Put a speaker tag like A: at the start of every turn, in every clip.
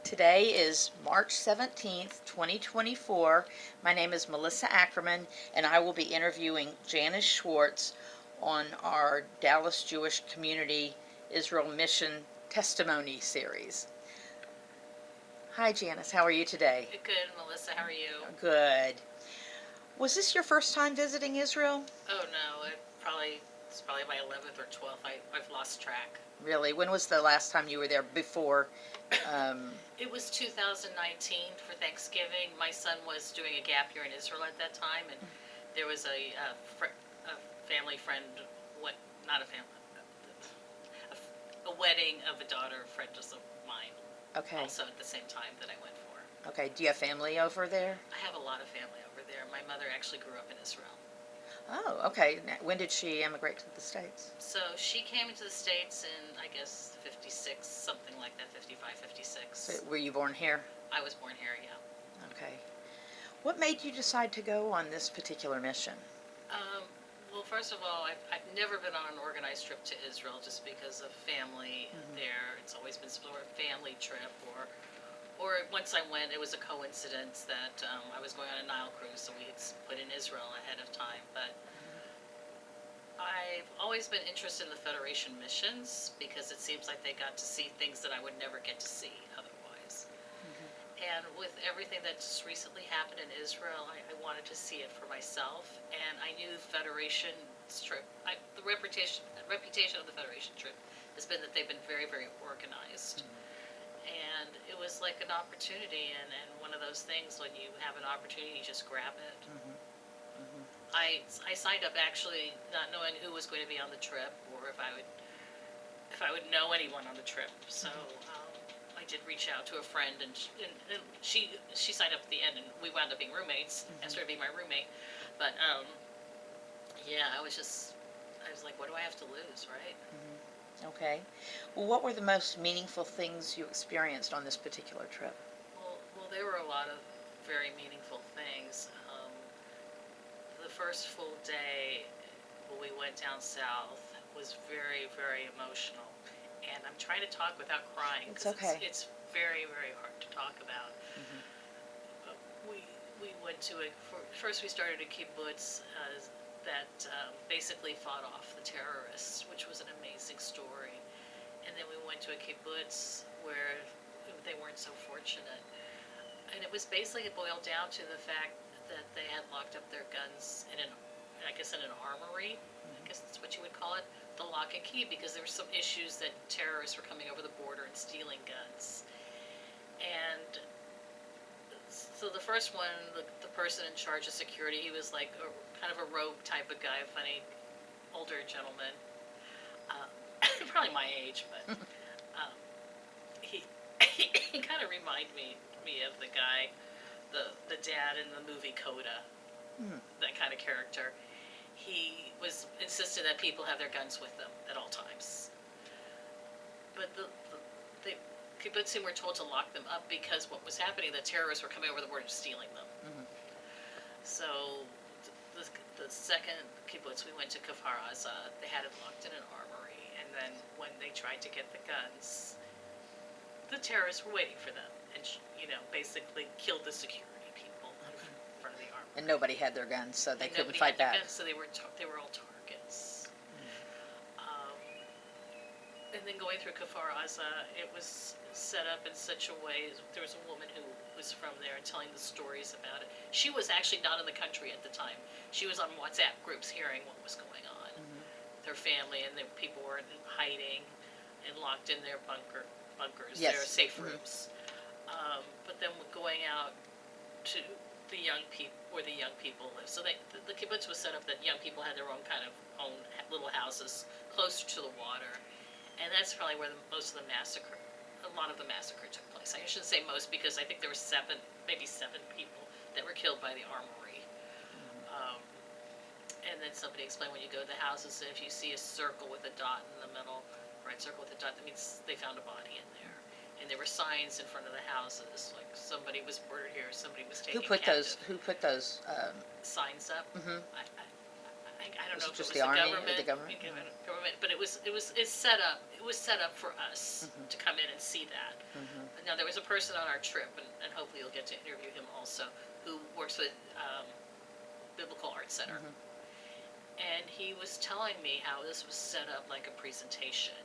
A: Today is March 17th, 2024. My name is Melissa Ackerman, and I will be interviewing Janice Schwarz on our Dallas Jewish Community Israel Mission Testimony Series. Hi, Janice. How are you today?
B: Good, Melissa. How are you?
A: Good. Was this your first time visiting Israel?
B: Oh no, it's probably my 11th or 12th. I've lost track.
A: Really? When was the last time you were there before?
B: It was 2019 for Thanksgiving. My son was doing a gap year in Israel at that time, and there was a family friend, not a family, a wedding of a daughter friend of mine.
A: Okay.
B: Also at the same time that I went for.
A: Okay. Do you have family over there?
B: I have a lot of family over there. My mother actually grew up in Israel.
A: Oh, okay. When did she emigrate to the States?
B: So she came into the States in, I guess, 56, something like that, 55, 56.
A: So were you born here?
B: I was born here, yeah.
A: Okay. What made you decide to go on this particular mission?
B: Well, first of all, I've never been on an organized trip to Israel just because of family there. It's always been sort of a family trip, or once I went, it was a coincidence that I was going on a Nile cruise, so we had put in Israel ahead of time. But I've always been interested in the Federation missions because it seems like they got to see things that I would never get to see otherwise. And with everything that just recently happened in Israel, I wanted to see it for myself. And I knew the Federation trip, the reputation of the Federation trip has been that they've been very, very organized. And it was like an opportunity, and one of those things when you have an opportunity, you just grab it. I signed up actually not knowing who was going to be on the trip or if I would know anyone on the trip. So I did reach out to a friend, and she signed up at the end, and we wound up being roommates. Asked her to be my roommate, but yeah, I was like, what do I have to lose, right?
A: Okay. Well, what were the most meaningful things you experienced on this particular trip?
B: Well, there were a lot of very meaningful things. The first full day when we went down south was very, very emotional. And I'm trying to talk without crying.
A: It's okay.
B: It's very, very hard to talk about. But we went to first we started a kibbutz that basically fought off the terrorists, which was an amazing story. And then we went to a kibbutz where they weren't so fortunate. And it was basically boiled down to the fact that they had locked up their guns in an armory. I guess that's what you would call it, the lock and key, because there were some issues that terrorists were coming over the border and stealing guns. And so the first one, the person in charge of security, he was like kind of a rogue type of guy, a funny older gentleman, probably my age, but he kind of reminded me of the guy, the dad in the movie Coda, that kind of character. He was insisted that people have their guns with them at all times. But the kibbutzim were told to lock them up because what was happening, the terrorists were coming over the border and stealing them. So the second kibbutz, we went to Kfar Aza, they had it locked in an armory, and then when they tried to get the guns, the terrorists were waiting for them and basically killed the security people in front of the armory.
A: And nobody had their guns, so they couldn't fight
B: back.
A: back.
B: Guns, so they were all targets. And then going through Kfar Aza, it was set up in such a way. There was a woman who was from there and telling the stories about it. She was actually not in the country at the time. She was on WhatsApp groups hearing what was going on. Their family and their people were hiding and locked in their bunkers,
A: yes.
B: Their safe rooms. But then going out to the young people, where the young people live. So the kibbutz was set up that young people had their own little houses closer to the water. And that's probably where a lot of the massacre took place. I shouldn't say most, because I think there were maybe seven people that were killed by the armory. And then somebody explained, when you go to the houses, if you see a circle with a dot in the middle, red circle with a dot, that means they found a body in there. And there were signs in front of the houses, like somebody was murdered here, somebody was taken captive.
A: Who put those
B: signs up? I don't know.
A: Just
B: it was
A: the Army or
B: government,
A: the government?
B: but it's set up. It was set up for us to come in and see that. Now there was a person on our trip, and hopefully you'll get to interview him also, who works with Biblical Art Center, and he was telling me how this was set up like a presentation,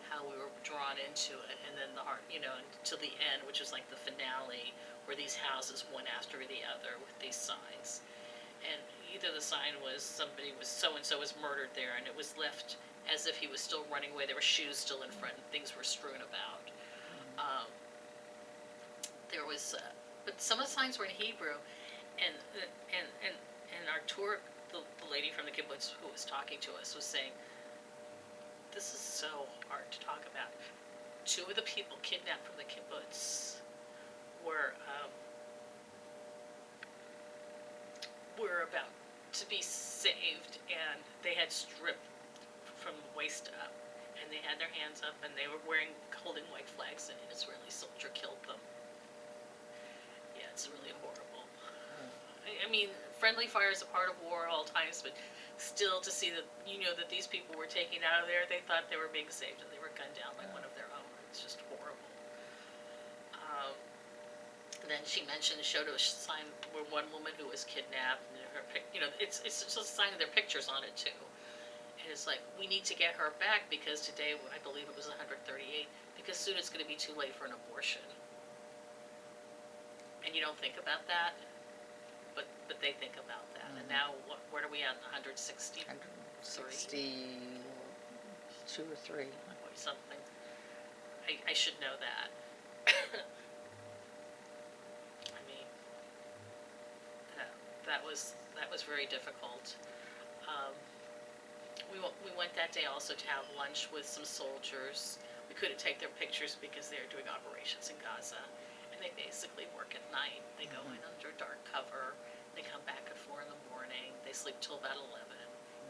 B: how we were drawn into it, and then the art, until the end, which was like the finale, where these houses one after the other with these signs. And either the sign was somebody was so-and-so was murdered there, and it was left as if he was still running away. There were shoes still in front, and things were strewn about. There was, but some of the signs were in Hebrew, and our tour, the lady from the kibbutz who was talking to us was saying, this is so hard to talk about. 2 of the people kidnapped from the kibbutz were about to be saved, and they had stripped from the waist up, and they had their hands up, and they were holding white flags, and an Israeli soldier killed them. Yeah, it's really horrible. I mean, friendly fire is a part of war at all times, but still to see that, that these people were taken out of there, they thought they were being saved, and they were gunned down by one of their own. It's just horrible. Then she showed a sign where one woman who was kidnapped, and it's just a sign of their pictures on it too. And it's like, we need to get her back because today, I believe it was 138, because soon it's going to be too late for an abortion. And you don't think about that, but they think about that. And now, where are we at? 160?
A: 162 or 3.
B: Or something. I should know that. I mean, that was very difficult. We went that day also to have lunch with some soldiers. We couldn't take their pictures because they were doing operations in Gaza, and they basically work at night. They go in under dark cover. They come back at 4 in the morning. They sleep till about 11.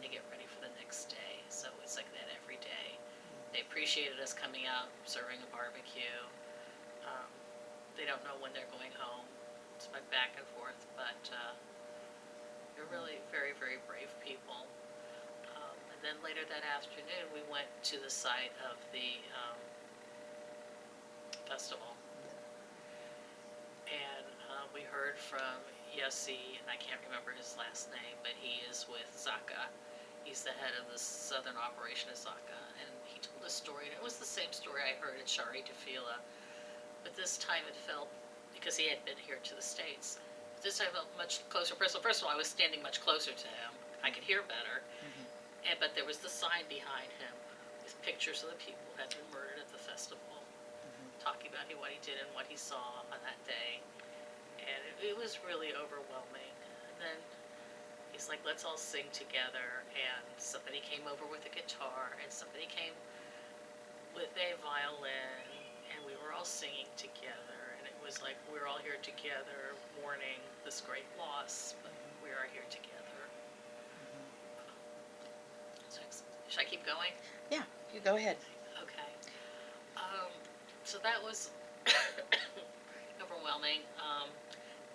B: They get ready for the next day. So it's like that every day. They appreciated us coming out, serving a barbecue. They don't know when they're going home. It's like back and forth, but they're really very, very brave people. And then later that afternoon, we went to the site of the festival. And we heard from Yossi, and I can't remember his last name, but he is with Zaka. He's the head of the southern operation of Zaka, and he told a story, and it was the same story I heard at Shari Tefillah, but this time it felt, because he had been here to the States, this time it felt much closer personal. First of all, I was standing much closer to him. I could hear better, but there was the sign behind him with pictures of the people who had been murdered at the festival, talking about what he did and what he saw on that day. And it was really overwhelming. And then he's like, let's all sing together. And somebody came over with a guitar, and somebody came with a violin, and we were all singing together. And it was like, we're all here together, mourning this great loss, but we are here together. So, should I keep going?
A: Yeah, you go ahead.
B: Okay. So that was overwhelming.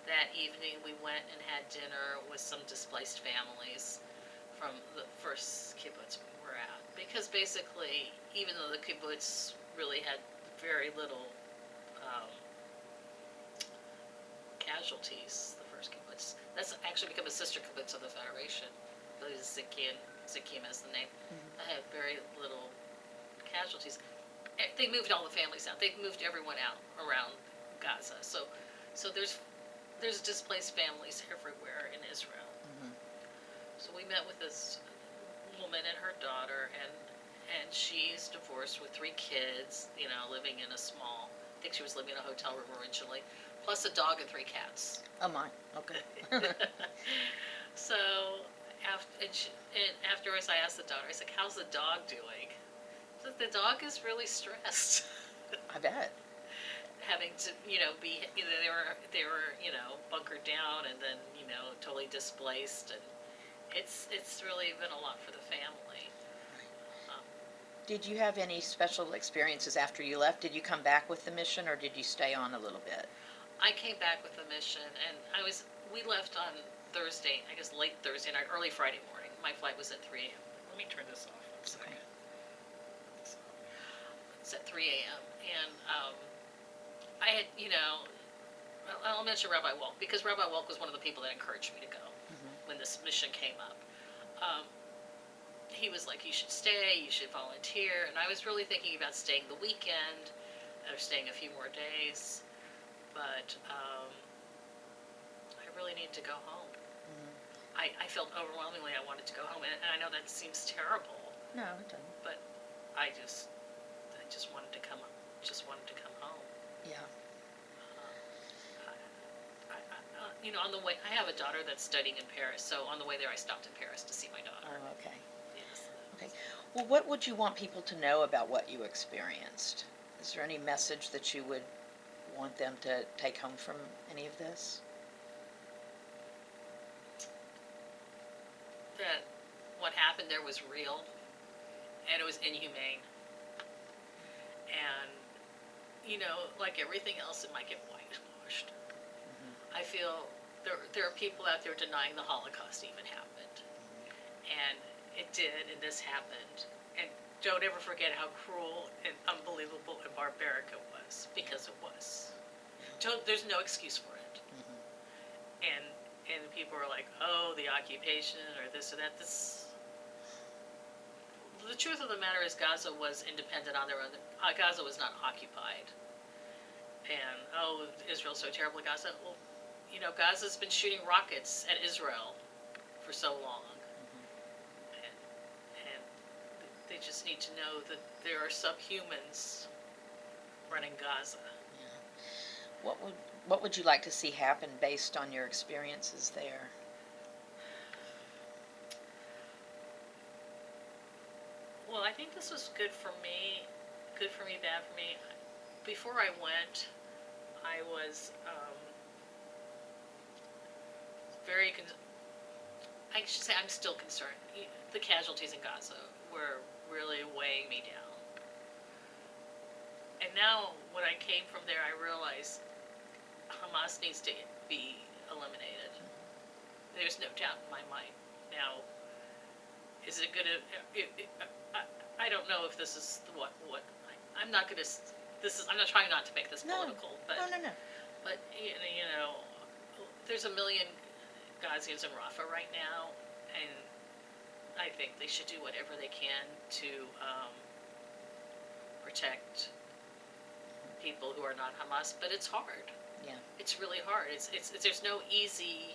B: That evening we went and had dinner with some displaced families from the first kibbutz we were at. Because basically, even though the kibbutz really had very little casualties, the first kibbutz, that's actually become a sister kibbutz of the Federation. I believe it's Zikim is the name. They had very little casualties. They moved all the families out. They moved everyone out around Gaza. So there's displaced families everywhere in Israel. So we met with this woman and her daughter, and she's divorced with 3 kids, living in a small, I think she was living in a hotel room originally, plus a dog and 3 cats.
A: Oh my, okay.
B: So afterwards I asked the daughter, I said, how's the dog doing? She said, the dog is really stressed.
A: I bet.
B: Having to, be, they were, bunkered down and then, totally displaced, and it's really been a lot for the family.
A: Did you have any special experiences after you left? Did you come back with the mission, or did you stay on a little bit?
B: I came back with the mission, and we left on Thursday, I guess late Thursday night, early Friday morning. My flight was at 3 a.m. Let me turn this off one second. It's at 3 a.m. And I had, I'll mention Rabbi Walk, because Rabbi Walk was one of the people that encouraged me to go when this mission came up. He was like, you should stay, you should volunteer, and I was really thinking about staying the weekend, or staying a few more days, but I really need to go home. I felt overwhelmingly I wanted to go home, and I know that seems terrible.
A: No, it doesn't.
B: But I just wanted to come home.
A: Yeah.
B: On the way, I have a daughter that's studying in Paris, so on the way there I stopped in Paris to see my daughter.
A: Oh, okay.
B: Yes.
A: Okay. Well, what would you want people to know about what you experienced? Is there any message that you would want them to take home from any of this?
B: That what happened there was real, and it was inhumane. And, like everything else, it might get whitewashed. I feel there are people out there denying the Holocaust even happened. And it did, and this happened. And don't ever forget how cruel and unbelievable and barbaric it was, because it was. There's no excuse for it. And people are like, oh, the occupation or this or that. The truth of the matter is Gaza was independent on their own. Gaza was not occupied. And, oh, Israel's so terrible in Gaza. Well, Gaza's been shooting rockets at Israel for so long. And they just need to know that there are subhumans running Gaza.
A: Yeah. What would you like to see happen based on your experiences there?
B: Well, I think this was good for me, bad for me. Before I went, I was I should say I'm still concerned. The casualties in Gaza were really weighing me down. And now, when I came from there, I realized Hamas needs to be eliminated. There's no doubt in my mind. Now, is it going to... I don't know if this is what I'm not going to... I'm not trying not to make this political, but...
A: No.
B: But, there's 1 million Gazians in Rafah right now, and I think they should do whatever they can to protect people who are not Hamas, but it's hard.
A: Yeah.
B: It's really hard. It's there's no easy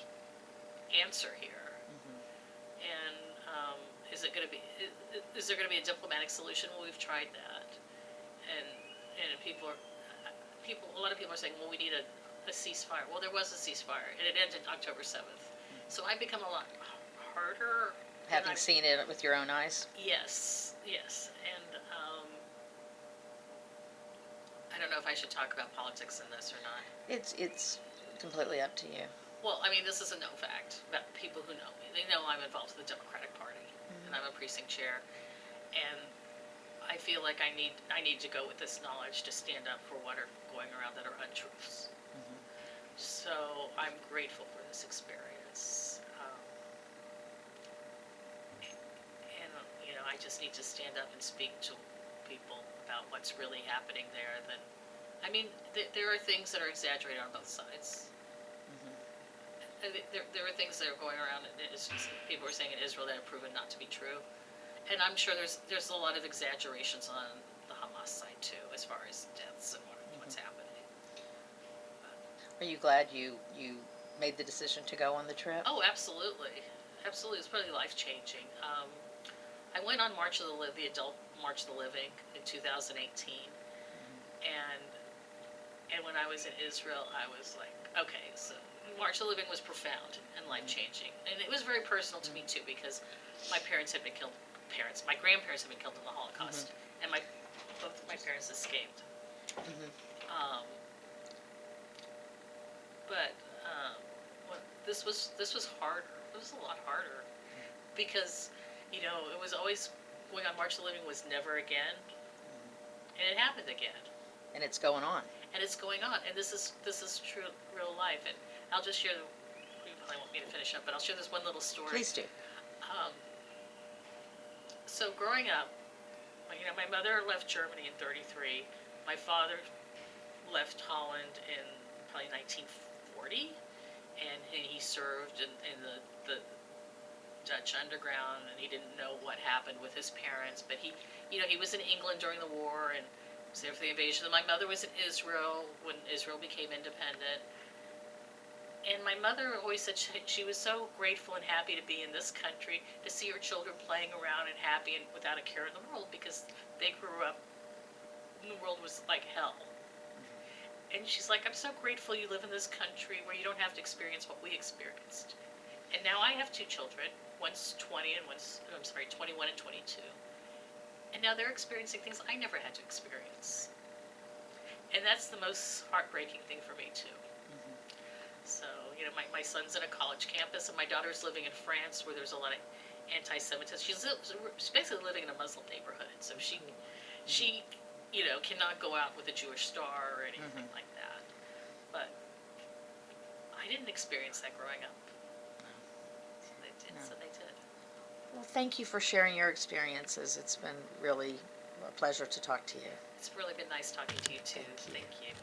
B: answer here. And is there going to be a diplomatic solution? Well, we've tried that, and a lot of people are saying, well, we need a ceasefire. Well, there was a ceasefire, and it ended October 7th. So I've become a lot harder.
A: Having seen it with your own eyes?
B: Yes, and I don't know if I should talk about politics in this or not.
A: It's completely up to you.
B: Well, I mean, this is a no fact about people who know me. They know I'm involved with the Democratic Party, and I'm a precinct chair, and I feel like I need to go with this knowledge to stand up for what are going around that are untruths. So I'm grateful for this experience. And I just need to stand up and speak to people about what's really happening there. There are things that are exaggerated on both sides. There are things that are going around, and it's just, people are saying in Israel that have proven not to be true. And I'm sure there's a lot of exaggerations on the Hamas side too, as far as deaths and what's happening.
A: Are you glad you made the decision to go on the trip?
B: Oh, absolutely. Absolutely. It's probably life-changing. I went on the adult March of the Living in 2018. And when I was in Israel, I was like, okay, so March of the Living was profound and life-changing. And it was very personal to me, too, because my parents had been killed. My grandparents had been killed in the Holocaust. And both of my parents escaped. But this was harder. It was a lot harder because it was always going on. March of the Living was never again, and it happened again.
A: And it's going on.
B: And it's going on. And this is true real life. And I'll just share probably want me to finish up, but I'll share this one little story.
A: Please do.
B: Um, so growing up, my mother left Germany in 33. My father left Holland in probably 1940, and he served in the Dutch underground, and he didn't know what happened with his parents, but he was in England during the war and was there for the invasion. My mother was in Israel when Israel became independent. And my mother always said she was so grateful and happy to be in this country, to see her children playing around and happy and without a care in the world, because they grew up and the world was like hell. And she's like, I'm so grateful you live in this country where you don't have to experience what we experienced. And now I have 2 children, one's 20 and 21 and 22. And now they're experiencing things I never had to experience. And that's the most heartbreaking thing for me too. So, my son's in a college campus, and my daughter's living in France, where there's a lot of anti-Semitism. She's basically living in a Muslim neighborhood, so she cannot go out with a Jewish star or anything like that. But I didn't experience that growing up. So they did.
A: Well, thank you for sharing your experiences. It's been really a pleasure to talk to you.
B: It's really been nice talking to you too. Thank you.